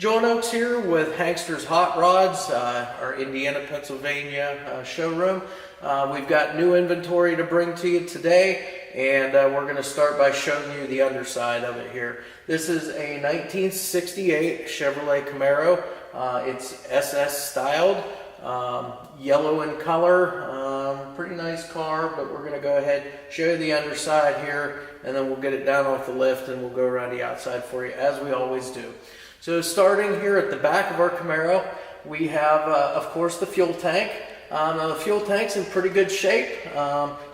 John Oaks here with HANKSTERS Hot Rods, our Indiana, Pennsylvania showroom. We've got new inventory to bring to you today, and we're going to start by showing you the underside of it here. This is a 1968 Chevrolet Camaro. It's SS styled, yellow in color, pretty nice car, but we're going to go ahead and show you the underside here, and then we'll get it down off the lift and we'll go around the outside for you as we always do. So starting here at the back of our Camaro, we have, of course, the fuel tank. Now the fuel tank's in pretty good shape.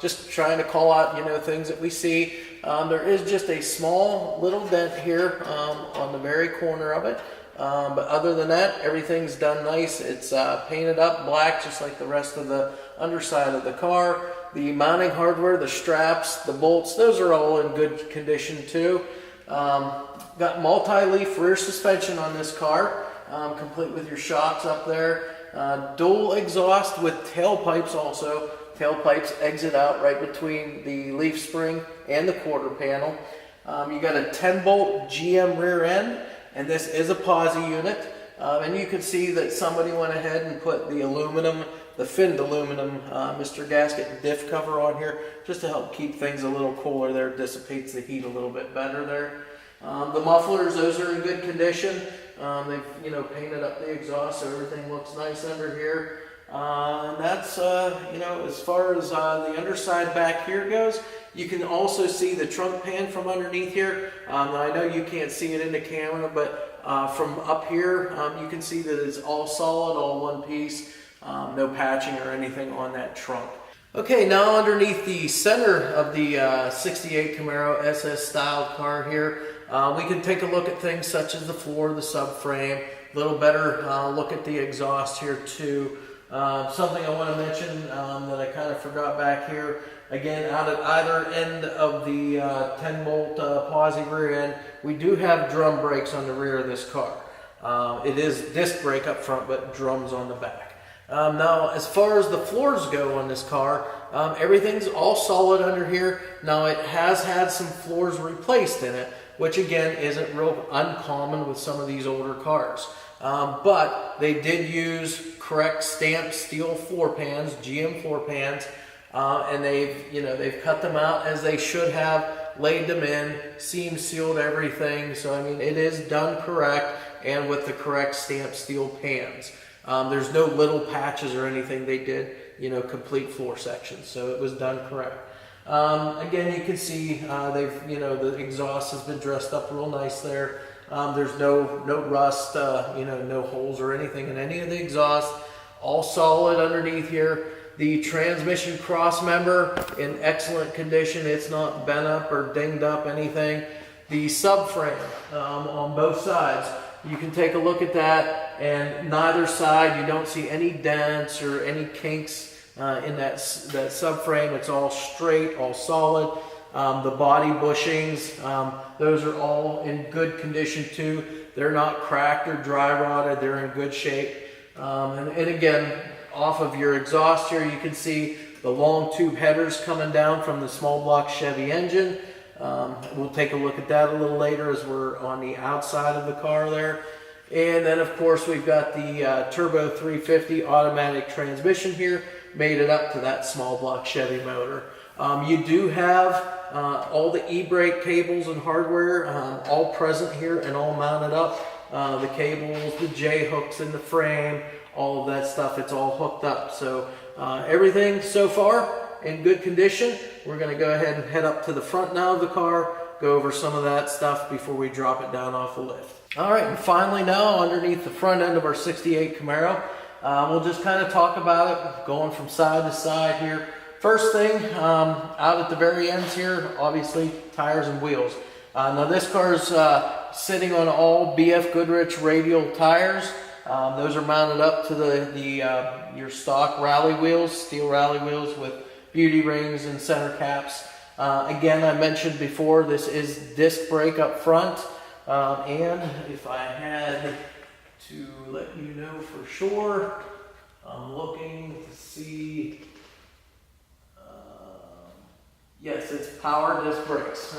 Just trying to call out, things that we see. There is just a small little dent here on the very corner of it. But other than that, everything's done nice. It's painted up black, just like the rest of the underside of the car. The mounting hardware, the straps, the bolts, those are all in good condition too. Got multi-leaf rear suspension on this car, complete with your shocks up there. Dual exhaust with tailpipes also. Tailpipes exit out right between the leaf spring and the quarter panel. You got a 10-bolt GM rear end, and this is a posi unit. And you can see that somebody went ahead and put the aluminum, the finned aluminum Mr. Gasket diff cover on here just to help keep things a little cooler there. Dissipates the heat a little bit better there. The mufflers, those are in good condition. They've painted up the exhaust so everything looks nice under here. And that's as far as the underside back here goes. You can also see the trunk pan from underneath here. I know you can't see it in the camera, but from up here you can see that it's all solid, all one piece. No patching or anything on that trunk. Okay, now underneath the center of the 68 Camaro SS styled car here, we can take a look at things such as the floor, the subframe, a little better look at the exhaust here too. Something I want to mention that I kind of forgot back here, again out at either end of the 10-bolt posi rear end, we do have drum brakes on the rear of this car. It is disc brake up front, but drums on the back. Now, as far as the floors go on this car, everything's all solid under here. Now, it has had some floors replaced in it, which again isn't real uncommon with some of these older cars. But they did use correct stamped steel floor pans, GM floor pans, and they've cut them out as they should have, laid them in, seam sealed everything. So I mean, it is done correct and with the correct stamped steel pans. There's no little patches or anything. They did, complete floor sections, so it was done correct. Again, you can see the exhaust has been dressed up real nice there. There's no rust, no holes or anything in any of the exhaust. All solid underneath here. The transmission cross member in excellent condition. It's not bent up or dinged up anything. The subframe on both sides, you can take a look at that, and neither side you don't see any dents or any kinks in that subframe. It's all straight, all solid. The body bushings, those are all in good condition too. They're not cracked or dry rotted. They're in good shape. And again, off of your exhaust here, you can see the long tube headers coming down from the small block Chevy engine. We'll take a look at that a little later as we're on the outside of the car there. And then of course we've got the Turbo 350 automatic transmission here, made it up to that small block Chevy motor. You do have all the e-brake cables and hardware all present here and all mounted up. The cables, the J-hooks in the frame, all of that stuff, it's all hooked up. So everything so far in good condition. We're going to go ahead and head up to the front now of the car, go over some of that stuff before we drop it down off the lift. All right, and finally now underneath the front end of our 68 Camaro, we'll just kind of talk about it going from side to side here. First thing, out at the very ends here, obviously tires and wheels. Now this car is sitting on all BF Goodrich radial tires. Those are mounted up to your stock rally wheels, steel rally wheels with beauty rings and center caps. Again, I mentioned before, this is disc brake up front. And if I had to let you know for sure, I'm looking to see, yes, it's power disc brakes.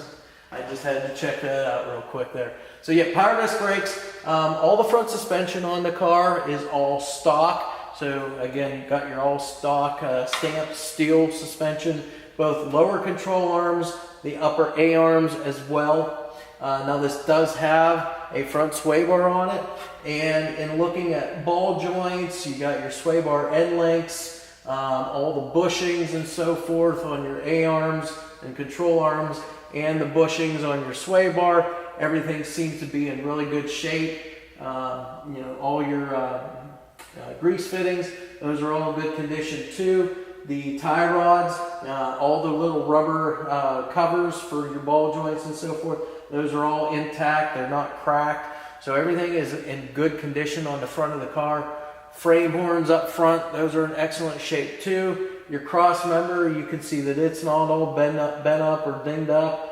I just had to check that out real quick there. So yeah, power disc brakes. All the front suspension on the car is all stock. So again, you've got your all stock stamped steel suspension, both lower control arms, the upper A arms as well. Now this does have a front sway bar on it, and in looking at ball joints, you got your sway bar end links, all the bushings and so forth on your A arms and control arms, and the bushings on your sway bar. Everything seems to be in really good shape. You know, all your grease fittings, those are all in good condition too. The tie rods, all the little rubber covers for your ball joints and so forth, those are all intact, they're not cracked. So everything is in good condition on the front of the car. Frame horns up front, those are in excellent shape too. Your cross member, you can see that it's not all bent up or dinged up.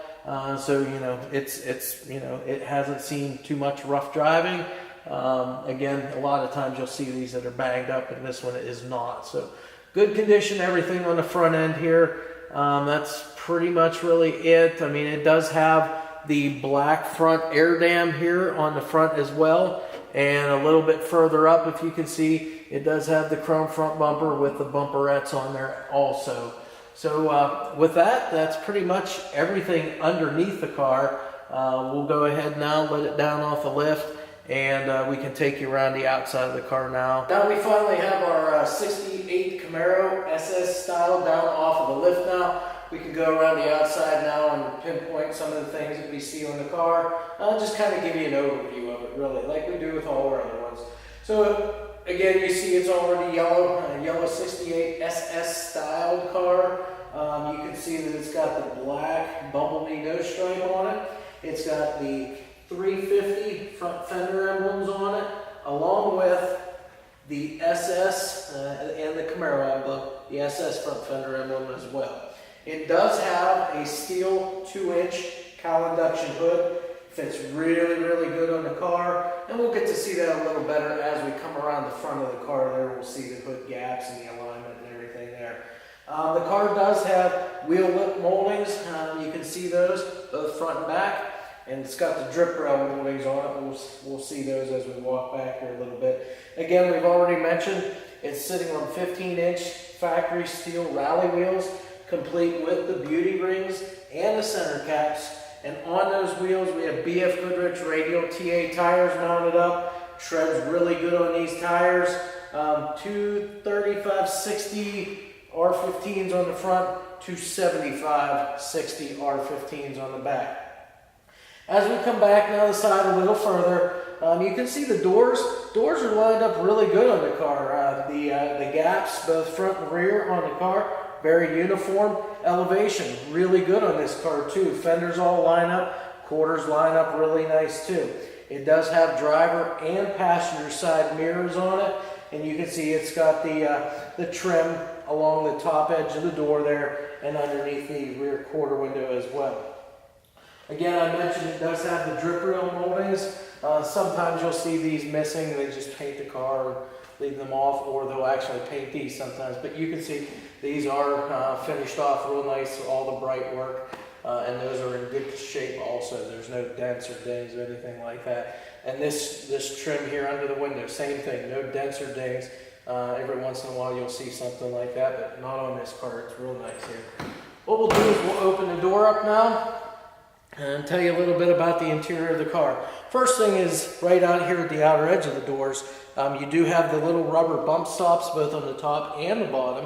So you know it's you know, it hasn't seen too much rough driving. Again, a lot of times you'll see these that are banged up, and this one is not. So good condition, everything on the front end here. That's pretty much really it. I mean, it does have the black front air dam here on the front as well, and a little bit further up, if you can see, it does have the chrome front bumper with the bumperettes on there also. So with that, that's pretty much everything underneath the car. We'll go ahead now, let it down off the lift, and we can take you around the outside of the car now. Now we finally have our 68 Camaro SS style down off of the lift now. We can go around the outside now and pinpoint some of the things that we see on the car. I'll just kind of give you an overview of it, really, like we do with all our other ones. So again, you see it's already yellow, yellow 68 SS styled car. You can see that it's got the black bumblebee nose stripe on it. It's got the 350 front fender emblems on it, along with the SS and the Camaro emblem, the SS front fender emblem as well. It does have a steel 2-inch cowl induction hood. Fits really, really good on the car, and we'll get to see that a little better as we come around the front of the car there. We'll see the hood gaps and the alignment and everything there. The car does have wheel lip moldings. You can see those, both front and back, and it's got the drip rail moldings on it. We'll see those as we walk back here a little bit. Again, we've already mentioned it's sitting on 15-inch factory steel rally wheels, complete with the beauty rings and the center caps. And on those wheels, we have BF Goodrich radial TA tires mounted up. Treads really good on these tires. 235/60 R15s on the front, 275/60 R15s on the back. As we come back now the side a little further, you can see the doors. Doors are lined up really good on the car. The gaps, both front and rear on the car, very uniform. Elevation, really good on this car too. Fenders all line up, quarters line up really nice too. It does have driver and passenger side mirrors on it, and you can see it's got the trim along the top edge of the door there and underneath the rear quarter window as well. Again, I mentioned it does have the drip rail moldings. Sometimes you'll see these missing. They just paint the car and leave them off, or they'll actually paint these sometimes. But you can see these are finished off real nice, all the bright work, and those are in good shape also. There's no dents or dings or anything like that. And this trim here under the window, same thing, no dents or dings. Every once in a while you'll see something like that, but not on this car. It's real nice here. What we'll do is we'll open the door up now and tell you a little bit about the interior of the car. First thing is right out here at the outer edge of the doors, you do have the little rubber bump stops both on the top and the bottom.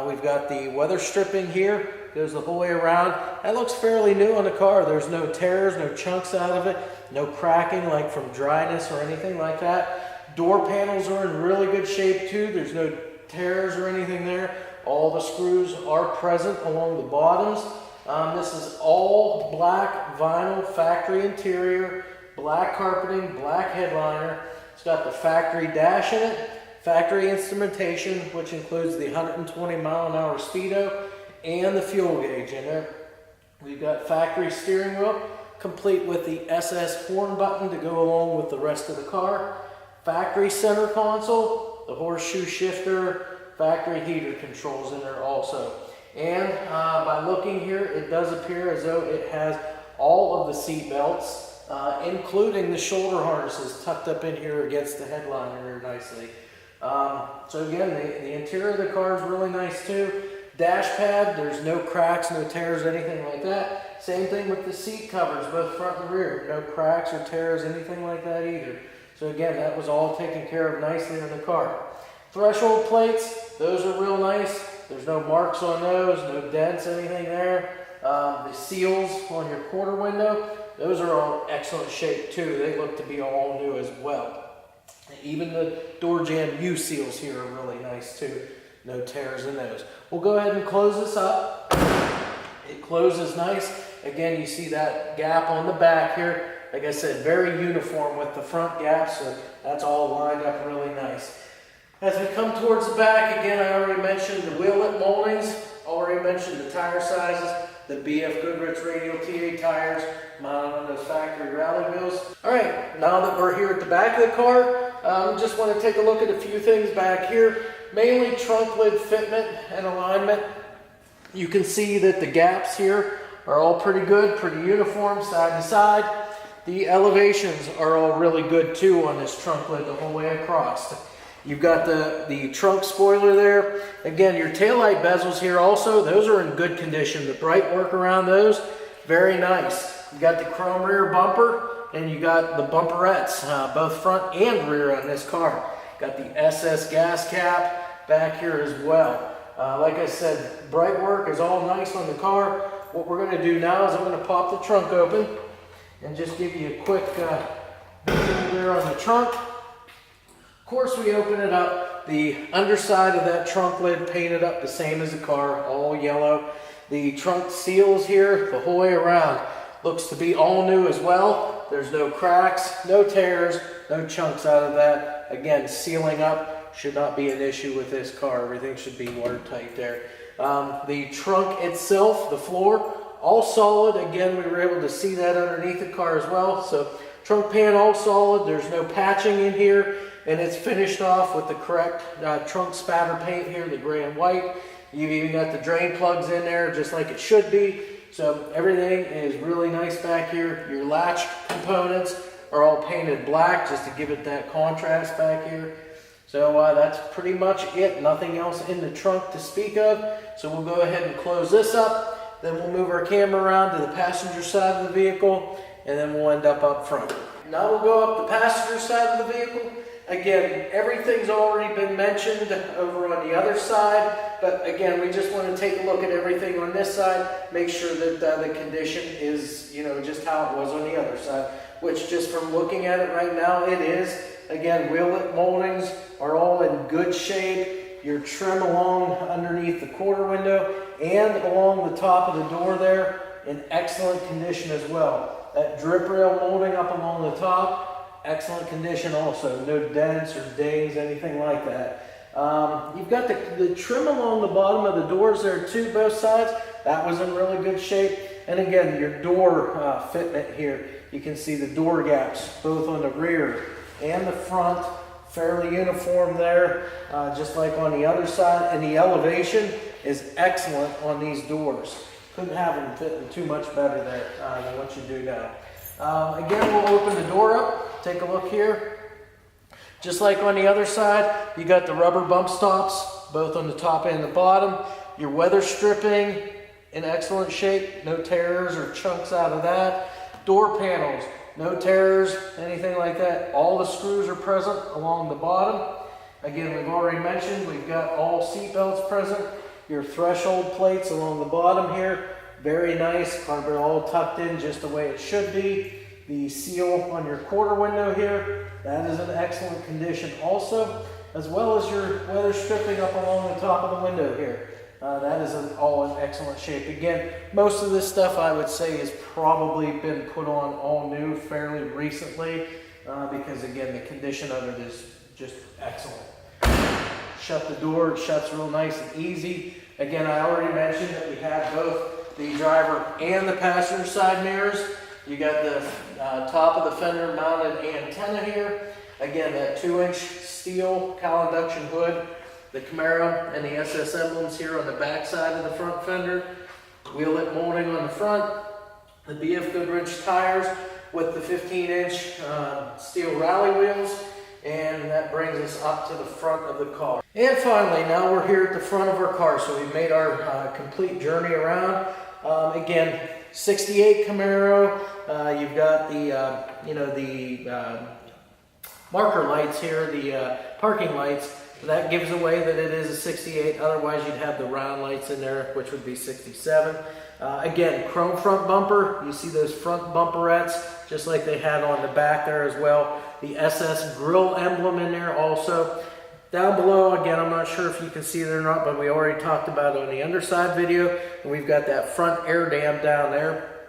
We've got the weather stripping here, goes the whole way around. That looks fairly new on the car. There's no tears, no chunks out of it, no cracking like from dryness or anything like that. Door panels are in really good shape too. There's no tears or anything there. All the screws are present along the bottoms. This is all black vinyl factory interior, black carpeting, black headliner. It's got the factory dash in it, factory instrumentation, which includes the 120-mile-an-hour speedo and the fuel gauge in there. We've got factory steering wheel, complete with the SS horn button to go along with the rest of the car. Factory center console, the horseshoe shifter, factory heater controls in there also. And by looking here, it does appear as though it has all of the seat belts, including the shoulder harnesses tucked up in here against the headliner here nicely. So again, the interior of the car is really nice too. Dash pad, there's no cracks, no tears, anything like that. Same thing with the seat covers, both front and rear. No cracks or tears, anything like that either. So again, that was all taken care of nicely in the car. Threshold plates, those are real nice. There's no marks on those, no dents, anything there. The seals on your quarter window, those are all excellent shape too. They look to be all new as well. Even the door jamb U seals here are really nice too. No tears in those. We'll go ahead and close this up. It closes nice. Again, you see that gap on the back here. Like I said, very uniform with the front gap, so that's all lined up really nice. As we come towards the back, again, I already mentioned the wheel lip moldings, already mentioned the tire sizes, the BF Goodrich radial TA tires mounted on those factory rally wheels. All right, now that we're here at the back of the car, just want to take a look at a few things back here. Mainly trunk lid fitment and alignment. You can see that the gaps here are all pretty good, pretty uniform, side to side. The elevations are all really good too on this trunk lid the whole way across. You've got the trunk spoiler there. Again, your taillight bezels here also, those are in good condition. The bright work around those, very nice. You got the chrome rear bumper and you got the bumperettes, both front and rear on this car. Got the SS gas cap back here as well. Like I said, bright work is all nice on the car. What we're going to do now is I'm going to pop the trunk open and just give you a quick visual there on the trunk. Of course, we open it up. The underside of that trunk lid painted up the same as the car, all yellow. The trunk seals here the whole way around looks to be all new as well. There's no cracks, no tears, no chunks out of that. Again, sealing up should not be an issue with this car. Everything should be watertight there. The trunk itself, the floor, all solid. Again, we were able to see that underneath the car as well. So trunk pan all solid. There's no patching in here. And it's finished off with the correct trunk spatter paint here, the gray and white. You've even got the drain plugs in there just like it should be. So everything is really nice back here. Your latch components are all painted black just to give it that contrast back here. So that's pretty much it. Nothing else in the trunk to speak of. So we'll go ahead and close this up. Then we'll move our camera around to the passenger side of the vehicle, and then we'll end up front. Now we'll go up the passenger side of the vehicle. Again, everything's already been mentioned over on the other side, but again, we just want to take a look at everything on this side, make sure that the condition is, just how it was on the other side, which just from looking at it right now, it is. Again, wheel lip moldings are all in good shape. Your trim along underneath the quarter window and along the top of the door there in excellent condition as well. That drip rail molding up along the top, excellent condition also. No dents or dings, anything like that. You've got the trim along the bottom of the doors there too, both sides. That was in really good shape. And again, your door fitment here. You can see the door gaps, both on the rear and the front. Fairly uniform there, just like on the other side. And the elevation is excellent on these doors. Couldn't have them fitting too much better there than what you do now. Again, we'll open the door up. Take a look here. Just like on the other side, you got the rubber bump stops, both on the top and the bottom. Your weather stripping in excellent shape. No tears or chunks out of that. Door panels, no tears, anything like that. All the screws are present along the bottom. Again, we've already mentioned, we've got all seat belts present. Your threshold plates along the bottom here, very nice. Carpet all tucked in just the way it should be. The seal on your quarter window here, that is in excellent condition also, as well as your weather stripping up along the top of the window here. That is all in excellent shape. Again, most of this stuff I would say has probably been put on all new fairly recently because again, the condition of it is just excellent. Shut the door, it shuts real nice and easy. Again, I already mentioned that we have both the driver and the passenger side mirrors. You got the top of the fender mounted antenna here. Again, that 2-inch steel cowl induction hood. The Camaro and the SS emblems here on the back side of the front fender. Wheel lip molding on the front. the BF Goodrich tires with the 15-inch steel rally wheels, and that brings us up to the front of the car. And finally, now we're here at the front of our car, so we've made our complete journey around. Again, 68 Camaro. You've got the marker lights here, the parking lights. That gives away that it is a 68. Otherwise, you'd have the round lights in there, which would be 67. Again, chrome front bumper. You see those front bumperettes, just like they had on the back there as well. The SS grill emblem in there also. Down below, again, I'm not sure if you can see it or not, but we already talked about it on the underside video. And we've got that front air dam down there.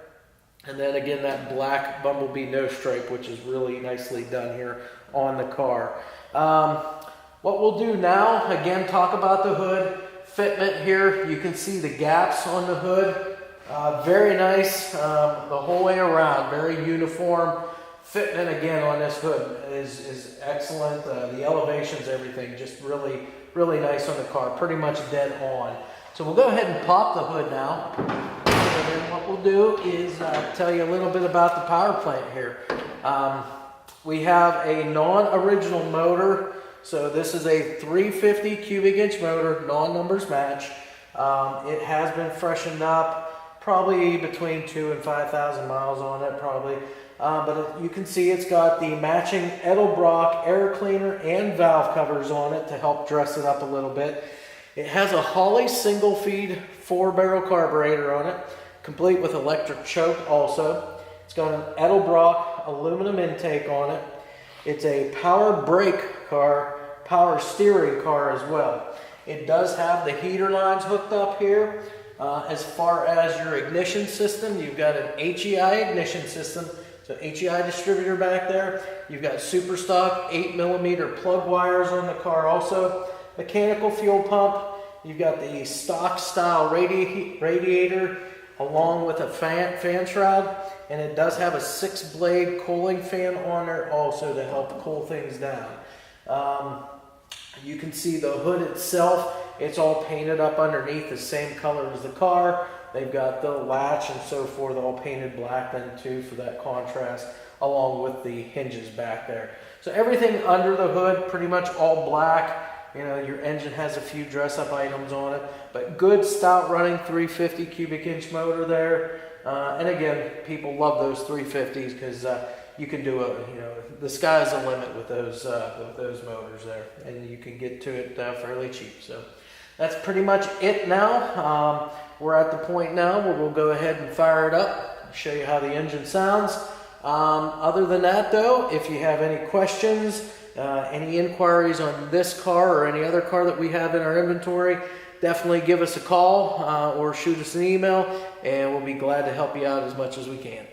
And then again, that black Bumblebee nose stripe, which is really nicely done here on the car. What we'll do now, again, talk about the hood. Fitment here, you can see the gaps on the hood. Very nice the whole way around, very uniform. Fitment again on this hood is excellent. The elevations, everything, just really, really nice on the car, pretty much dead on. So we'll go ahead and pop the hood now. And then what we'll do is tell you a little bit about the power plant here. We have a non-original motor. So this is a 350 cubic inch motor, non-numbers match. It has been freshened up, probably between 2,000 and 5,000 miles on it, probably. But you can see it's got the matching Edelbrock air cleaner and valve covers on it to help dress it up a little bit. It has a Holley single feed 4-barrel carburetor on it, complete with electric choke also. It's got an Edelbrock aluminum intake on it. It's a power brake car, power steering car as well. It does have the heater lines hooked up here. As far as your ignition system, you've got an HEI ignition system. So HEI distributor back there. You've got super stock 8mm plug wires on the car also. Mechanical fuel pump. You've got the stock style radiator along with a fan shroud. And it does have a 6-blade cooling fan on there also to help cool things down. You can see the hood itself. It's all painted up underneath the same color as the car. They've got the latch and so forth all painted black then too for that contrast, along with the hinges back there. So everything under the hood, pretty much all black. You know, your engine has a few dress-up items on it, but good stout running 350 cubic inch motor there. And again, people love those 350s because you can do the sky's the limit with those motors there, and you can get to it fairly cheap. So that's pretty much it now. We're at the point now where we'll go ahead and fire it up, show you how the engine sounds. Other than that though, if you have any questions, any inquiries on this car or any other car that we have in our inventory, definitely give us a call or shoot us an email, and we'll be glad to help you out as much as we can.